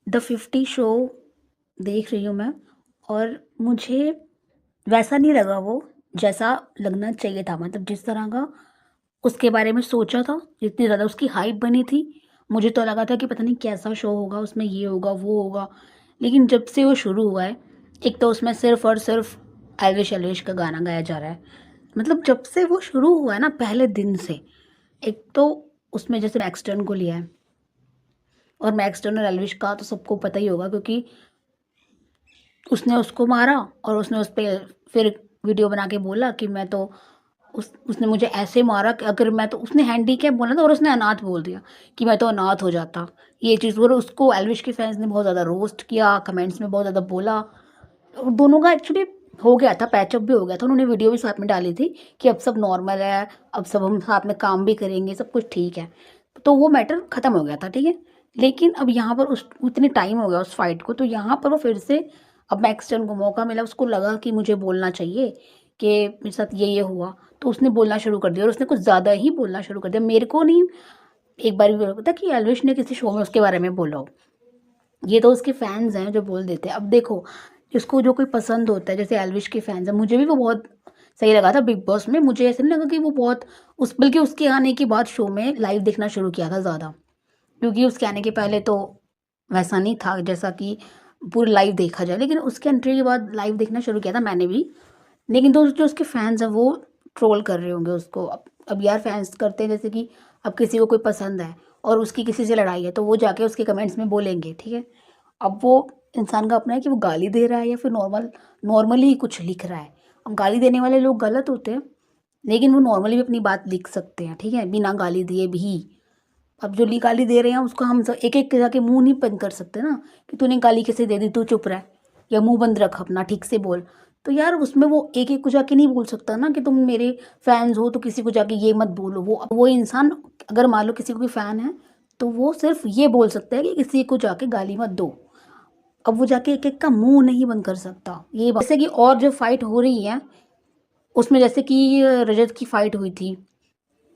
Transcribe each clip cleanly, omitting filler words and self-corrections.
The 50 show देख रही हूँ मैं और मुझे वैसा नहीं लगा वो, जैसा लगना चाहिए था। मतलब जिस तरह का उसके बारे में सोचा था, जितनी ज़्यादा उसकी हाइप बनी थी, मुझे तो लगा था कि पता नहीं कैसा शो होगा, उसमें ये होगा, वो होगा। लेकिन जब से वो शुरू हुआ है, एक तो उसमें सिर्फ़ और सिर्फ़ एल्विश एल्विश का गाना गाया जा रहा है। मतलब जब से वो शुरू हुआ है ना, पहले दिन से, एक तो उसमें जैसे मैक्सटर्न को लिया है और मैक्सटर्न और एल्विश का तो सबको पता ही होगा, क्योंकि उसने उसको मारा और उसने उस पे फिर वीडियो बना के बोला कि मैं तो उसने मुझे ऐसे मारा कि अगर मैं तो उसने हैंडीकैप बोला था और उसने अनाथ बोल दिया कि मैं तो अनाथ हो जाता। ये चीज़ और उसको एल्विश के फैन्स ने बहुत ज़्यादा रोस्ट किया, कमेंट्स में बहुत ज़्यादा बोला। और दोनों का एक्चुअली हो गया था, पैचअप भी हो गया था। उन्होंने वीडियो भी साथ में डाली थी कि अब सब नॉर्मल है, अब सब हम साथ में काम भी करेंगे, सब कुछ ठीक है। तो वो मैटर ख़त्म हो गया था, ठीक है। लेकिन अब यहाँ पर उस इतने टाइम हो गया उस फाइट को, तो यहाँ पर वो फिर से अब मैक्सटर्न को मौका मिला, उसको लगा कि मुझे बोलना चाहिए कि मेरे साथ ये हुआ, तो उसने बोलना शुरू कर दिया और उसने कुछ ज़्यादा ही बोलना शुरू कर दिया। मेरे को नहीं एक बार भी बोला पता कि एल्विश ने किसी शो में उसके बारे में बोला हो। ये तो उसके फैन्स हैं जो बोल देते हैं। अब देखो, जिसको जो कोई पसंद होता है, जैसे एल्विश के फैन्स हैं, मुझे भी वो बहुत सही लगा था बिग बॉस में। मुझे ऐसा नहीं लगा कि वो बहुत उस बल्कि उसके आने के बाद शो में लाइव देखना शुरू किया था ज़्यादा, क्योंकि उसके आने के पहले तो वैसा नहीं था जैसा कि पूरा लाइव देखा जाए। लेकिन उसके एंट्री के बाद लाइव देखना शुरू किया था मैंने भी। लेकिन तो जो उसके फैन्स हैं वो ट्रोल कर रहे होंगे उसको। अब यार फैन्स करते हैं जैसे कि अब किसी को कोई पसंद है और उसकी किसी से लड़ाई है, तो वो जाके उसके कमेंट्स में बोलेंगे, ठीक है। अब वो इंसान का अपना है कि वो गाली दे रहा है या फिर नॉर्मली ही कुछ लिख रहा है। अब गाली देने वाले लोग गलत होते हैं, लेकिन वो नॉर्मली भी अपनी बात लिख सकते हैं, ठीक है, बिना गाली दिए भी। अब जो गाली दे रहे हैं उसको हम एक एक जाके मुंह नहीं बंद कर सकते ना, कि तूने गाली कैसे दे दी, तू चुप रह या मुंह बंद रख अपना, ठीक से बोल। तो यार उसमें वो एक एक को जाके नहीं बोल सकता ना कि तुम मेरे फैंस हो तो किसी को जाके ये मत बोलो। वो इंसान अगर मान लो किसी को भी फैन है, तो वो सिर्फ ये बोल सकता है कि किसी को जाके गाली मत दो। अब वो जाके एक एक का मुंह नहीं बंद कर सकता। ये जैसे कि और जो फाइट हो रही है उसमें, जैसे कि रजत की फाइट हुई थी,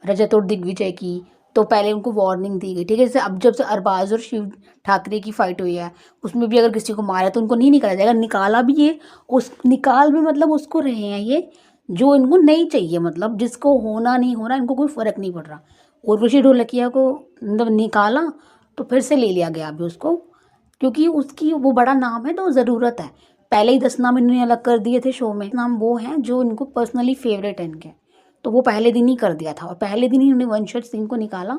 रजत और दिग्विजय की, तो पहले उनको वार्निंग दी गई, ठीक है। जैसे अब जब से अरबाज और शिव ठाकरे की फाइट हुई है, उसमें भी अगर किसी को मारा तो उनको नहीं निकाला जाएगा, निकाला भी ये उस निकाल भी मतलब उसको रहे हैं ये जो इनको नहीं चाहिए, मतलब जिसको होना नहीं होना इनको कोई फर्क नहीं पड़ रहा। उर्वशी ढोलकिया को मतलब निकाला तो फिर से ले लिया गया अभी उसको, क्योंकि उसकी वो बड़ा नाम है तो ज़रूरत है। पहले ही 10 नाम इन्होंने अलग कर दिए थे शो में, नाम वो हैं जो इनको पर्सनली फेवरेट है इनके, तो वो पहले दिन ही कर दिया था और पहले दिन ही उन्होंने वंशज सिंह को निकाला,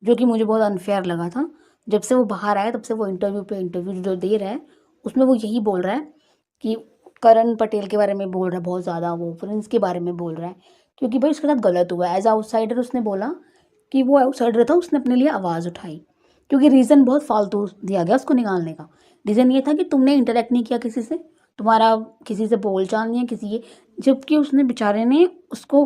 जो कि मुझे बहुत अनफेयर लगा था। जब से वो बाहर आया तब से वो इंटरव्यू पे इंटरव्यू जो दे रहा है उसमें वो यही बोल रहा है कि करण पटेल के बारे में बोल रहा है बहुत ज़्यादा, वो प्रिंस के बारे में बोल रहा है, क्योंकि भाई उसके साथ गलत हुआ है। एज आउटसाइडर उसने बोला कि वो आउटसाइडर था, उसने अपने लिए आवाज़ उठाई, क्योंकि रीज़न बहुत फालतू दिया गया उसको निकालने का। रीज़न ये था कि तुमने इंटरेक्ट नहीं किया किसी से, तुम्हारा किसी से बोलचाल नहीं है किसी ये, जबकि उसने बेचारे ने उसको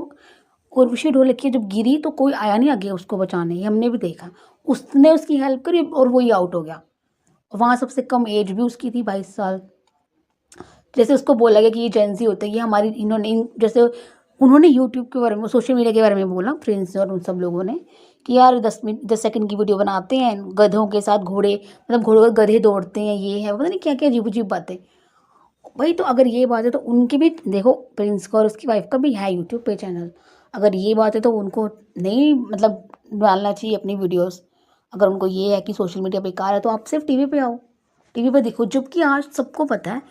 उर्वशी ढोलकिया जब गिरी तो कोई आया नहीं आगे उसको बचाने, ये हमने भी देखा। उसने उसकी हेल्प करी और वही आउट हो गया। वहाँ सबसे कम एज भी उसकी थी 22 साल। जैसे उसको बोला गया कि ये जेंजी होते हैं, ये हमारी जैसे उन्होंने यूट्यूब के बारे में सोशल मीडिया के बारे में बोला प्रिंस और उन सब लोगों ने कि यार 10 सेकंड की वीडियो बनाते हैं गधों के साथ, घोड़े मतलब घोड़ों पर गधे दौड़ते हैं, ये है पता नहीं क्या क्या अजीब अजीब बातें। भाई तो अगर ये बात है तो उनकी भी देखो, प्रिंस का और उसकी वाइफ का भी है यूट्यूब पे चैनल। अगर ये बात है तो उनको नहीं मतलब डालना चाहिए अपनी वीडियोस। अगर उनको ये है कि सोशल मीडिया बेकार है तो आप सिर्फ टीवी पे आओ, टीवी पे देखो। जबकि आज सबको पता है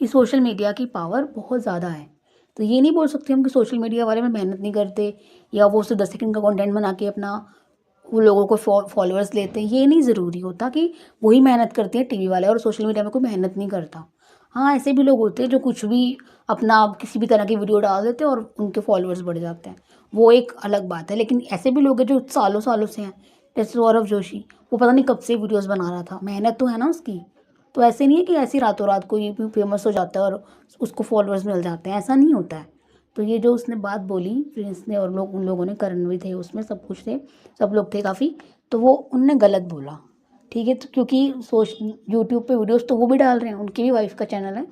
कि सोशल मीडिया की पावर बहुत ज़्यादा है। तो ये नहीं बोल सकते हम कि सोशल मीडिया वाले में मेहनत नहीं करते या वो सिर्फ 10 सेकंड का कंटेंट बना के अपना वो लोगों को फॉलोअर्स लेते हैं। ये नहीं ज़रूरी होता कि वही मेहनत करते हैं टीवी वाले और सोशल मीडिया में कोई मेहनत नहीं करता। हाँ, ऐसे भी लोग होते हैं जो कुछ भी अपना किसी भी तरह की वीडियो डाल देते हैं और उनके फॉलोअर्स बढ़ जाते हैं, वो एक अलग बात है। लेकिन ऐसे भी लोग हैं जो सालों सालों से हैं, जैसे सौरभ जोशी, वो पता नहीं कब से वीडियोस बना रहा था, मेहनत तो है ना उसकी। तो ऐसे नहीं है कि ऐसी रातों रात कोई भी फेमस हो जाता है और उसको फॉलोअर्स मिल जाते हैं, ऐसा नहीं होता है। तो ये जो उसने बात बोली प्रिंस ने और लोग उन लोगों ने, करण भी थे उसमें, सब कुछ थे, सब लोग थे काफ़ी, तो वो उनने गलत बोला, ठीक है। तो क्योंकि यूट्यूब पे वीडियोस तो वो भी डाल रहे हैं, उनकी भी वाइफ का चैनल है,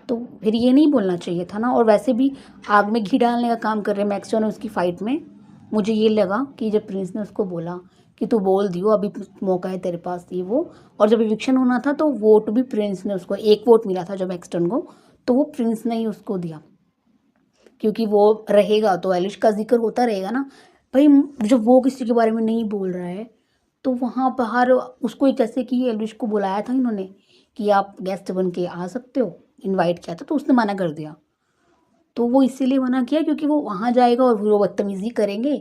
तो फिर ये नहीं बोलना चाहिए था ना। और वैसे भी आग में घी डालने का काम कर रहे हैं मैक्सवेल और उसकी फ़ाइट में। मुझे ये लगा कि जब प्रिंस ने उसको बोला कि तू बोल दियो, अभी मौका है तेरे पास, ये वो। और जब इविक्शन होना था तो वोट भी प्रिंस ने उसको, एक वोट मिला था जब एक्सटर्न को, तो वो प्रिंस ने ही उसको दिया, क्योंकि वो रहेगा तो एलिश का जिक्र होता रहेगा ना भाई। जब वो किसी के बारे में नहीं बोल रहा है तो वहाँ बाहर उसको एक, जैसे कि एलिश को बुलाया था इन्होंने कि आप गेस्ट बन के आ सकते हो, इनवाइट किया था, तो उसने मना कर दिया। तो वो इसीलिए मना किया क्योंकि वो वहाँ जाएगा और फिर वो बदतमीज़ी करेंगे,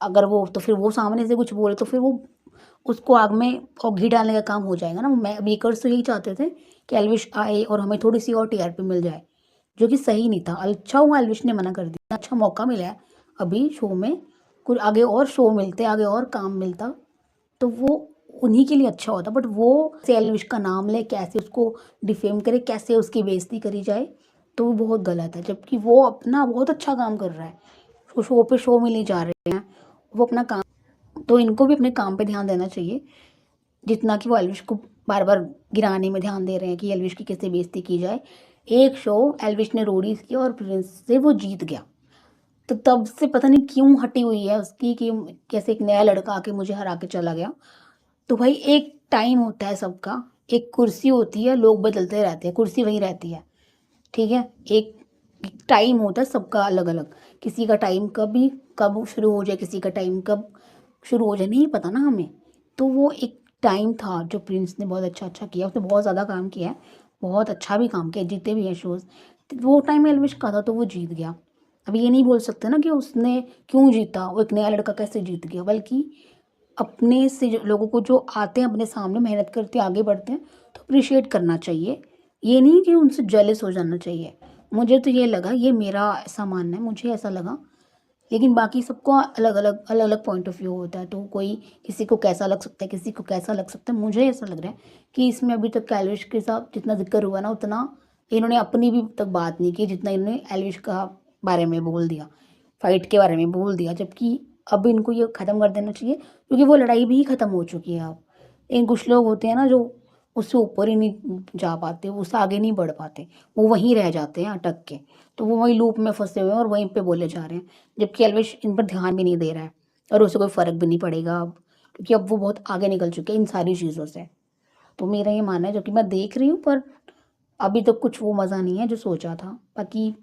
अगर वो, तो फिर वो सामने से कुछ बोले तो फिर वो उसको आग में और घी डालने का काम हो जाएगा ना। मेकर्स तो यही चाहते थे कि एल्विश आए और हमें थोड़ी सी और टीआरपी मिल जाए, जो कि सही नहीं था। अच्छा हुआ एल्विश ने मना कर दिया, अच्छा मौका मिला है अभी शो में, कुछ आगे और शो मिलते, आगे और काम मिलता तो वो उन्हीं के लिए अच्छा होता। बट वो से एल्विश का नाम ले, कैसे उसको डिफेम करे, कैसे उसकी बेइज्जती करी जाए, तो वो बहुत गलत है। जबकि वो अपना बहुत अच्छा काम कर रहा है, उसको शो पे शो मिले जा रहे हैं, वो अपना काम, तो इनको भी अपने काम पे ध्यान देना चाहिए, जितना कि वो एल्विश को बार बार गिराने में ध्यान दे रहे हैं कि एल्विश की कैसे बेइज्जती की जाए। एक शो एल्विश ने रोडीज किया और प्रिंस से वो जीत गया, तो तब से पता नहीं क्यों हटी हुई है उसकी कि कैसे एक नया लड़का आके मुझे हरा के चला गया। तो भाई एक टाइम होता है सबका, एक कुर्सी होती है, लोग बदलते रहते हैं, कुर्सी वहीं रहती है, ठीक है। एक टाइम होता है सबका अलग अलग, किसी का टाइम कभी कब शुरू हो जाए, किसी का टाइम कब शुरू हो जाए नहीं पता ना हमें। तो वो एक टाइम था जो प्रिंस ने बहुत अच्छा किया, उसने बहुत ज़्यादा काम किया है, बहुत अच्छा भी काम किया, जीते भी हैं शोज़। तो वो टाइम एल्विश का था तो वो जीत गया। अब ये नहीं बोल सकते ना कि उसने क्यों जीता, वो एक नया लड़का कैसे जीत गया, बल्कि अपने से लोगों को जो आते हैं अपने सामने, मेहनत करते आगे बढ़ते हैं, तो अप्रिशिएट करना चाहिए, ये नहीं कि उनसे जेलस हो जाना चाहिए। मुझे तो ये लगा, ये मेरा ऐसा मानना है, मुझे ऐसा लगा। लेकिन बाकी सबको अलग अलग पॉइंट ऑफ व्यू होता है, तो कोई, किसी को कैसा लग सकता है, किसी को कैसा लग सकता है। मुझे ऐसा लग रहा है कि इसमें अभी तक एल्विश के साथ जितना जिक्र हुआ ना, उतना इन्होंने अपनी भी तक बात नहीं की जितना इन्होंने एल्विश का बारे में बोल दिया, फाइट के बारे में बोल दिया। जबकि अब इनको ये ख़त्म कर देना चाहिए, क्योंकि वो लड़ाई भी ख़त्म हो चुकी है अब। लेकिन कुछ लोग होते हैं ना जो उससे ऊपर ही नहीं जा पाते, उससे आगे नहीं बढ़ पाते, वो वहीं रह जाते हैं अटक के, तो वो वही लूप में फंसे हुए हैं और वहीं पे बोले जा रहे हैं। जबकि एल्विश इन पर ध्यान भी नहीं दे रहा है और उसे कोई फ़र्क भी नहीं पड़ेगा अब, क्योंकि अब वो बहुत आगे निकल चुके हैं इन सारी चीज़ों से। तो मेरा ये मानना है, जो कि मैं देख रही हूँ, पर अभी तक कुछ वो मज़ा नहीं है जो सोचा था। बाकी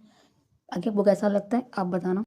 आगे आपको कैसा लगता है आप बताना।